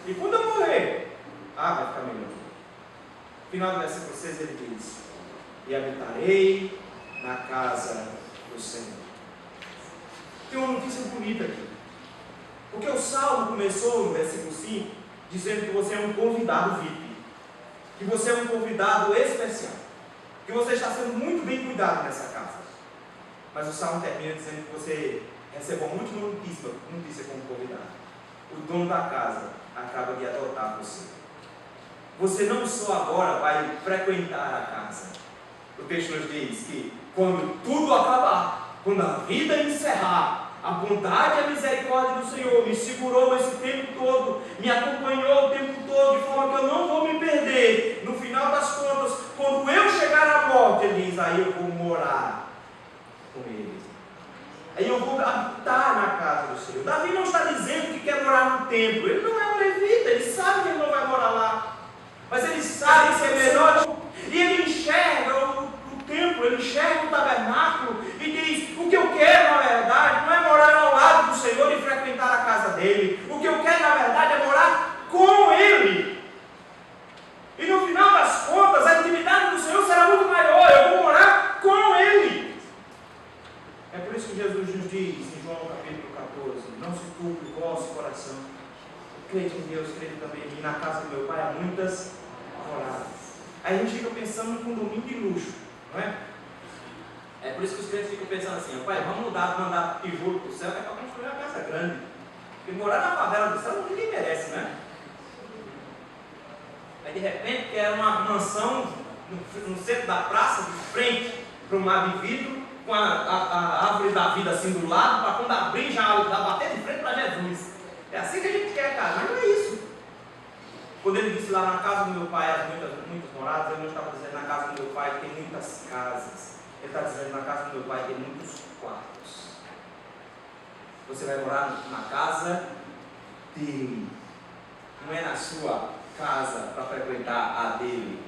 E quando eu morrer, vai ficar melhor. No final do versículo 6 ele diz, e habitarei na casa do Senhor. Tem uma notícia bonita aqui. Porque o Salmo começou no versículo 5, dizendo que você é um convidado VIP. Que você é um convidado especial. Que você está sendo muito bem cuidado nessa casa. Mas o Salmo termina dizendo que você recebeu uma última notícia como convidado. O dono da casa acaba de adotar você. Você não só agora vai frequentar a casa. O texto nos diz que quando tudo acabar, quando a vida encerrar, a bondade e a misericórdia do Senhor me segurou esse tempo todo, me acompanhou o tempo todo, de forma que eu não vou me perder. No final das contas, quando eu chegar à morte, ele diz, aí eu vou morar com ele. Aí eu vou habitar na casa do Senhor. Davi não está dizendo que quer morar no templo. Ele não é um levita, ele sabe que ele não vai morar lá. Mas ele sabe que é melhor. E ele enxerga o templo, ele enxerga o tabernáculo e diz, o que eu quero na verdade não é morar ao lado do Senhor e frequentar a casa dele. O que eu quero na verdade é morar com ele. E no final das contas, a intimidade do Senhor será muito maior. Eu vou morar com ele. É por isso que Jesus nos diz em João capítulo 14, não se turbe o vosso coração. Crede em Deus, crede também em mim. Na casa do meu pai há muitas moradas. Aí a gente fica pensando no condomínio de luxo, não é? É por isso que os crentes ficam pensando assim, pai, vamos mandar tijolo para o céu, que é para construir uma casa grande. Porque morar na favela do céu ninguém merece, né? Aí de repente quer uma mansão no centro da praça, de frente para o mar de vidro, com a árvore da vida assim do lado, para quando abrir já bater de frente para Jesus. É assim que a gente quer, cara, mas não é isso. Quando ele disse lá na casa do meu pai há muitas moradas, ele não estava dizendo na casa do meu pai tem muitas casas. Ele está dizendo na casa do meu pai tem muitos quartos. Você vai morar na casa dele. Não é na sua casa para frequentar a dele.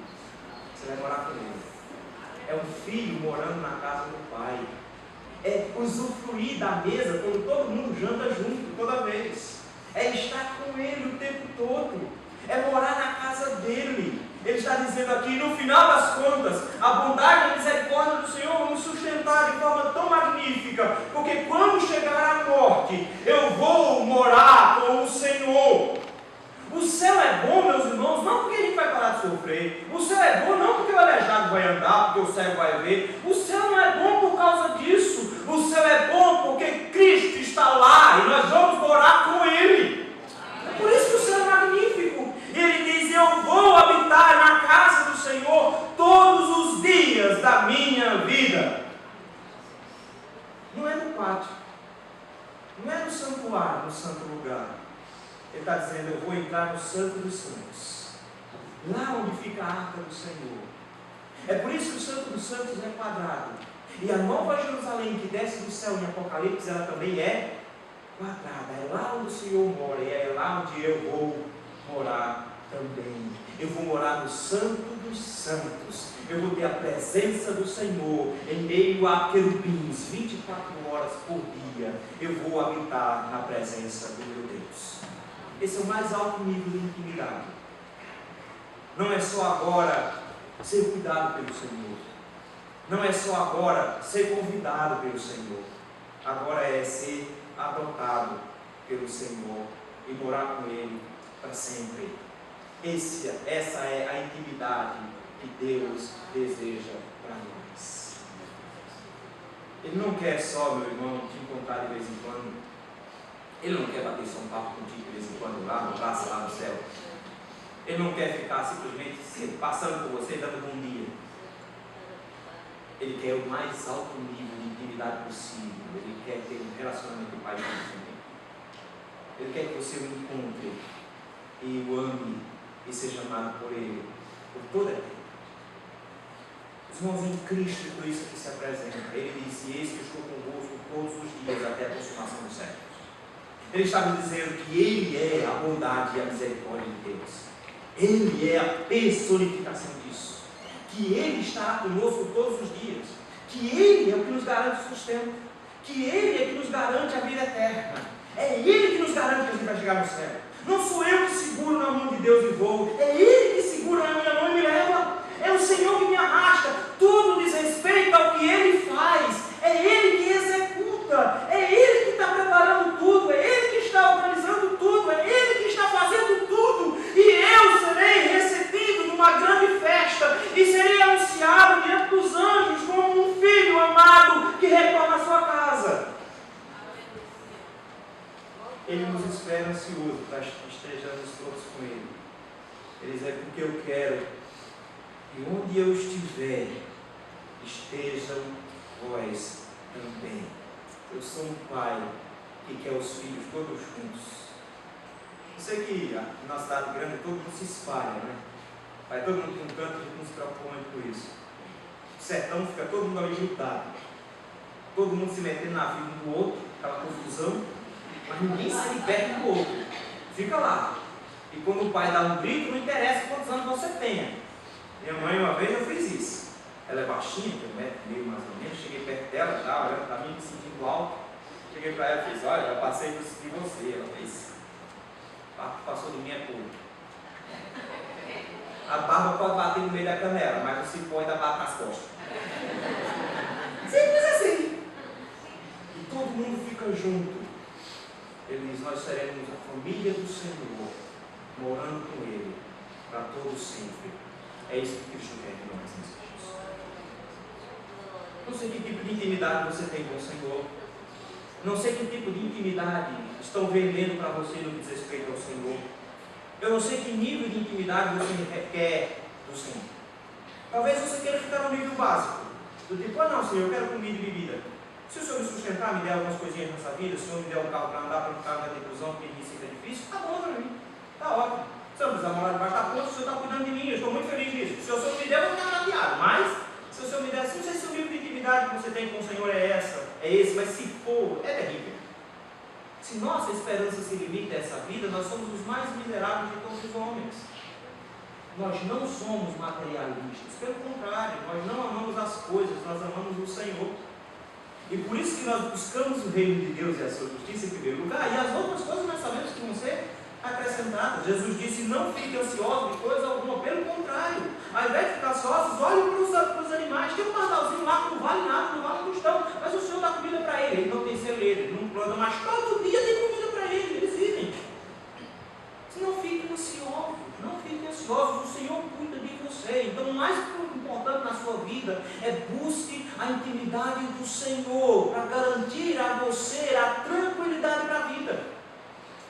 Você vai morar com ele. É um filho morando na casa do pai. É usufruir da mesa quando todo mundo janta junto, toda vez. É estar com ele o tempo todo. É morar na casa dele. Ele está dizendo aqui, no final das contas, a bondade e a misericórdia do Senhor vão nos sustentar de forma tão magnífica, porque quando chegar a morte, eu vou morar com o Senhor. O céu é bom, meus irmãos, não porque a gente vai parar de sofrer. O céu é bom não porque o aleijado vai andar, porque o cego vai ver. O céu não é bom por causa disso. O céu é bom porque Cristo está lá e nós vamos morar com Ele. É por isso que o céu é magnífico. E Ele diz, eu vou habitar na casa do Senhor todos os dias da minha vida. Não é no pátio, não é no santuário, no santo lugar. Ele está dizendo, eu vou entrar no Santo dos Santos, lá onde fica a arca do Senhor. É por isso que o Santo dos Santos é quadrado. E a nova Jerusalém que desce do céu em Apocalipse, ela também é quadrada. É lá onde o Senhor mora, e é lá onde eu vou morar também. Eu vou morar no Santo dos Santos. Eu vou ter a presença do Senhor em meio a querubins, 24 horas por dia. Eu vou habitar na presença do meu Deus. Esse é o mais alto nível de intimidade. Não é só agora ser cuidado pelo Senhor. Não é só agora ser convidado pelo Senhor. Agora é ser adotado pelo Senhor e morar com Ele para sempre. Essa é a intimidade que Deus deseja para nós. Ele não quer só, meu irmão, te encontrar de vez em quando. Ele não quer bater só um papo contigo de vez em quando lá no praça, lá no céu. Ele não quer ficar simplesmente passando por você e dando bom dia. Ele quer o mais alto nível de intimidade possível. Ele quer ter um relacionamento com o Pai com você. Ele quer que você o encontre e o ame e seja amado por Ele por toda a vida. Os irmãos, em Cristo, por isso que se apresenta. Ele disse, eis que estou convosco todos os dias até a consumação dos séculos. Ele estava dizendo que Ele é a bondade e a misericórdia de Deus. Ele é a personificação disso. Que Ele estará conosco todos os dias. Que Ele é o que nos garante o sustento. Que Ele é que nos garante a vida eterna. É Ele que nos garante que a gente vai chegar no céu. Não sou eu que seguro na mão de Deus e vou. É Ele que segura na minha mão e me leva. É o Senhor que me arrasta. Tudo diz respeito ao que Ele faz. É Ele que executa. É Ele que está preparando tudo. É Ele que está organizando tudo. É Ele que está fazendo tudo. E eu serei recebido numa grande festa. E serei anunciado diante dos anjos como um filho amado que retorna à sua casa. Ele nos espera ansioso para que estejamos todos com Ele. Ele diz, é porque eu quero que onde eu estiver, estejam vós também. Eu sou um pai que quer os filhos todos juntos. Eu sei que na cidade grande todo mundo se espalha, né? Vai todo mundo para um canto, a gente não se preocupa muito com isso. No sertão fica todo mundo ali juntado. Todo mundo se metendo na vida um do outro, aquela confusão, mas ninguém sai de perto do outro. Fica lá. E quando o pai dá um grito, não interessa quantos anos você tenha. Minha mãe, uma vez eu fiz isso. Ela é baixinha, tem 1,5 mais ou menos. Cheguei perto dela, tá, olhando para mim, me sentindo alto. Cheguei para ela e fiz, olha, eu passei por de você. Ela fez, o papo passou de mim é puro. A barba pode bater no meio da canela, mas o cipó ainda bate nas costas. Simples assim. E todo mundo fica junto. Ele diz, nós seremos a família do Senhor, morando com Ele, para todos sempre. É isso que Cristo quer de nós, meus filhos. Não sei que tipo de intimidade você tem com o Senhor. Não sei que tipo de intimidade estão vendendo para você no que diz respeito ao Senhor. Eu não sei que nível de intimidade você quer do Senhor. Talvez você queira ficar no nível básico. Do tipo, não, Senhor, eu quero comida e bebida. Se o Senhor me sustentar, me der algumas coisinhas nessa vida, se o Senhor me der um carro para andar, para não ficar na inclusão, porque isso é difícil, tá bom para mim. Tá ótimo. Se eu não precisar morar debaixo da ponte, o Senhor está cuidando de mim, eu estou muito feliz nisso. Se o Senhor me der, eu vou ficar chateado. Mas, se o Senhor me der, não sei se o nível de intimidade que você tem com o Senhor é esse, mas se for, é terrível. Se nossa esperança se limita a essa vida, nós somos os mais miseráveis de todos os homens. Nós não somos materialistas, pelo contrário, nós não amamos as coisas, nós amamos o Senhor. E por isso que nós buscamos o reino de Deus e a sua justiça em primeiro lugar, e as outras coisas nós sabemos que vão ser acrescentadas. Jesus disse: não fiquem ansiosos de coisa alguma, pelo contrário, ao invés de ficar ansiosos, olhem para os animais. Tem um pardalzinho lá que não vale nada, não vale um tostão, mas o Senhor dá comida para ele. Ele não tem celeiro, ele não planta, mas todo dia tem comida para ele, eles vivem. Não fiquem ansiosos, não fiquem ansiosos, o Senhor cuida de você. Então o mais importante na sua vida é busque a intimidade do Senhor para garantir a você a tranquilidade para a vida.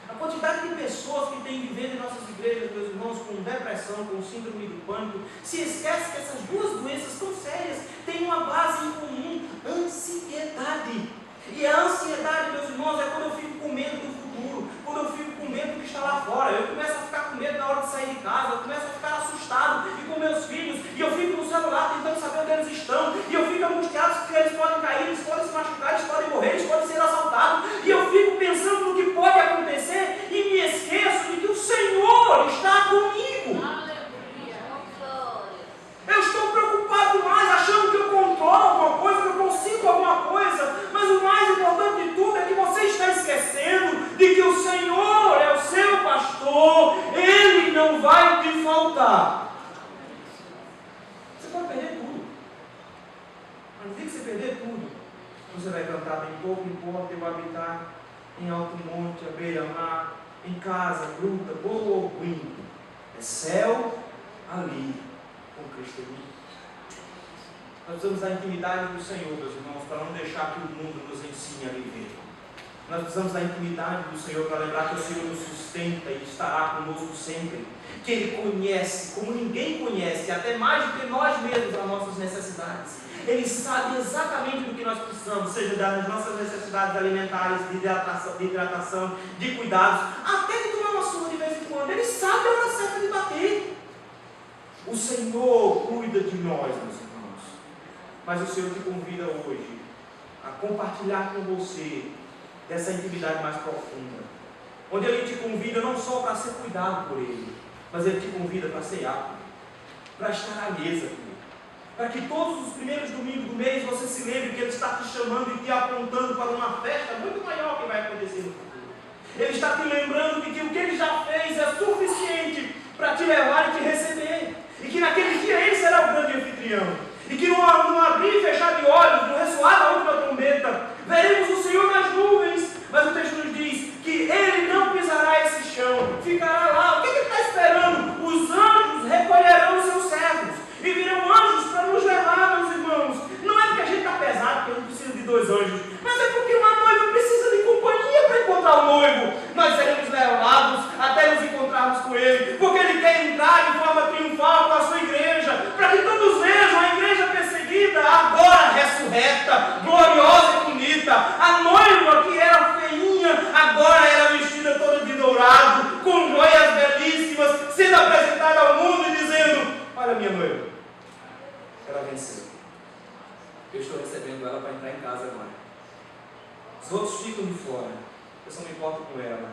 A quantidade de pessoas que têm vivendo em nossas igrejas, meus irmãos, com depressão, com síndrome do pânico, se esquece que essas duas doenças tão sérias têm uma base em comum: ansiedade. E a ansiedade, meus irmãos, é quando eu fico com medo do futuro, quando eu fico com medo do que está lá fora. Eu começo a ficar com medo na hora de sair de casa, eu começo a ficar assustado e com meus filhos, e eu fico no celular tentando saber onde eles estão, e eu fico angustiado porque eles podem cair, eles podem se machucar, eles podem morrer, eles podem ser assaltados, e eu fico pensando no que pode acontecer e me esqueço de que o Senhor está comigo. Eu estou preocupado demais, achando que eu controlo alguma coisa, que eu consigo alguma coisa, mas o mais importante de tudo é que você está esquecendo de que o Senhor é o seu pastor, Ele não vai te faltar. Você pode perder tudo, mas no dia que você perder tudo, você vai cantar: bem pouco importa eu habitar em alto monte, à beira-mar, em casa, gruta, boa ou ruim, é céu ali com Cristo em mim. Nós precisamos da intimidade do Senhor, meus irmãos, para não deixar que o mundo nos ensine a viver. Nós precisamos da intimidade do Senhor para lembrar que o Senhor nos sustenta e estará conosco sempre. Que Ele conhece, como ninguém conhece, até mais do que nós mesmos, as nossas necessidades. Ele sabe exatamente do que nós precisamos, seja das nossas necessidades alimentares, de hidratação, de cuidados, até de tomar uma surra de vez em quando. Ele sabe a hora certa de bater. O Senhor cuida de nós, meus irmãos. Mas o Senhor te convida hoje a compartilhar com você dessa intimidade mais profunda, onde Ele te convida não só para ser cuidado por Ele, mas Ele te convida para cear, para estar à mesa com Ele, para que todos os primeiros domingos do mês você se lembre que Ele está te chamando e te apontando para uma festa muito maior que vai acontecer no futuro. Ele está te lembrando de que o que Ele já fez é suficiente para te levar e te receber, e que naquele dia Ele será o grande anfitrião, e que no abrir e fechar de olhos, no ressoar da última trombeta, veremos o Senhor nas nuvens. Mas o texto nos diz que Ele não pisará esse chão, ficará lá. O que Ele está esperando? Os anjos recolherão os seus servos e virão anjos para nos levar, meus irmãos. Não é porque a gente está pesado, porque a gente precisa de 2 anjos, mas é porque uma noiva precisa de companhia para encontrar o noivo. Nós seremos levados até nos encontrarmos com Ele, porque Ele quer entrar de forma triunfal com a sua igreja, para que todos vejam a igreja perseguida, agora ressurreta, gloriosa e bonita. A noiva que era feinha, agora era vestida toda de dourado, com joias belíssimas, sendo apresentada ao mundo e dizendo: olha minha noiva, ela venceu. Eu estou recebendo ela para entrar em casa agora. Os outros ficam de fora, eu só me importo com ela.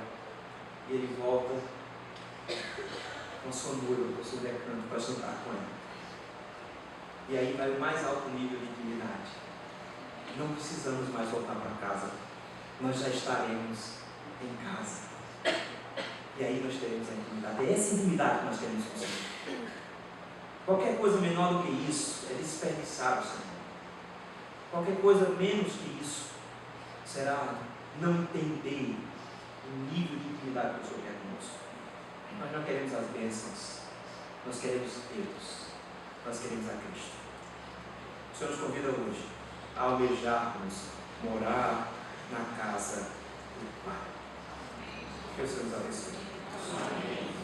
E Ele volta com a sua noiva, com o seu recanto, para jantar com ela. E aí vai o mais alto nível de intimidade. Não precisamos mais voltar para casa, nós já estaremos em casa. E aí nós teremos a intimidade. É essa intimidade que nós queremos conseguir. Qualquer coisa menor do que isso é desperdiçar o Senhor. Qualquer coisa menos que isso será não entender o nível de intimidade que o Senhor quer conosco. Nós não queremos as bênçãos, nós queremos Deus, nós queremos a Cristo. O Senhor nos convida hoje a almejarmos morar na casa do Pai. Que o Senhor nos abençoe.